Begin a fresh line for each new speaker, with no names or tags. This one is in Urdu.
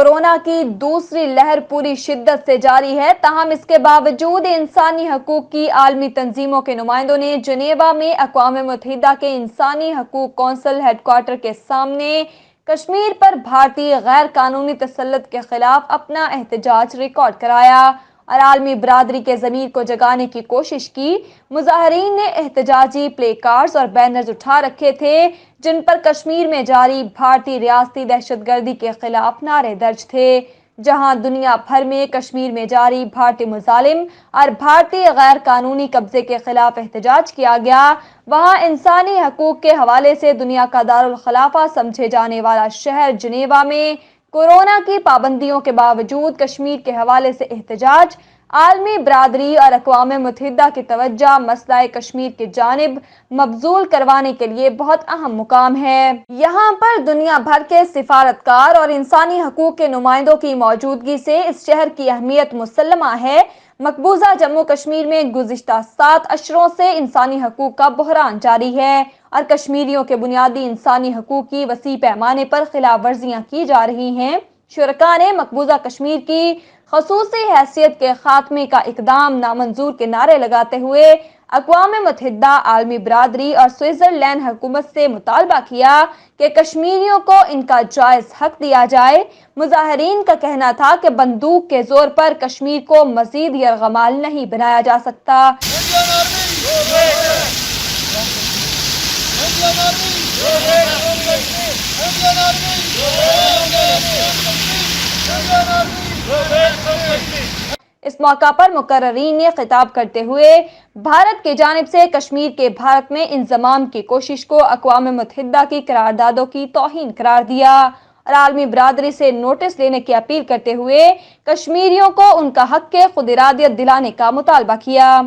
کورونا کی دوسری لہر پوری شدت سے جاری ہے، تاہم اس کے باوجود انسانی حقوق کی عالمی تنظیموں کے نمائندوں نے جنیوا میں اقوام متحدہ کے انسانی حقوق کونسل ہیڈ کوارٹر کے سامنے کشمیر پر بھارتی غیر قانونی تسلط کے خلاف اپنا احتجاج ریکارڈ کرایا اور عالمی برادری کے ضمیر کو جگانے کی کوشش کی۔ مظاہرین نے احتجاجی پلے کارڈز اور بینرز اٹھا رکھے تھے جن پر کشمیر میں جاری بھارتی ریاستی دہشت گردی کے خلاف نعرے درج تھے۔ جہاں دنیا بھر میں کشمیر میں جاری بھارتی مظالم اور بھارتی غیر قانونی قبضے کے خلاف احتجاج کیا گیا، وہاں انسانی حقوق کے حوالے سے دنیا کا دارالخلافہ سمجھے جانے والا شہر جنیوا میں کورونا کی پابندیوں کے باوجود کشمیر کے حوالے سے احتجاج، عالمی برادری اور اقوام متحدہ کی توجہ مسئلہ کشمیر کی جانب مبذول کروانے کے لیے بہت اہم مقام ہے۔ یہاں پر دنیا بھر کے سفارتکار اور انسانی حقوق کے نمائندوں کی موجودگی سے اس شہر کی اہمیت مسلمہ ہے۔ مقبوضہ جموں کشمیر میں گزشتہ 7 اشروں سے انسانی حقوق کا بحران جاری ہے اور کشمیریوں کے بنیادی انسانی حقوق کی وسیع پیمانے پر خلاف ورزیاں کی جا رہی ہیں۔ شرکاء نے مقبوضہ کشمیر کی خصوصی حیثیت کے خاتمے کا اقدام نامنظور کے نعرے لگاتے ہوئے اقوام متحدہ، عالمی برادری اور سوئٹزرلینڈ حکومت سے مطالبہ کیا کہ کشمیریوں کو ان کا جائز حق دیا جائے۔ مظاہرین کا کہنا تھا کہ بندوق کے زور پر کشمیر کو مزید یرغمال نہیں بنایا جا سکتا۔ اس موقع پر مقررین نے خطاب کرتے ہوئے بھارت کی جانب سے کشمیر کے بھارت میں انضمام کی کوشش کو اقوام متحدہ کی قراردادوں کی توہین قرار دیا اور عالمی برادری سے نوٹس لینے کی اپیل کرتے ہوئے کشمیریوں کو ان کا حق خود ارادیت دلانے کا مطالبہ کیا۔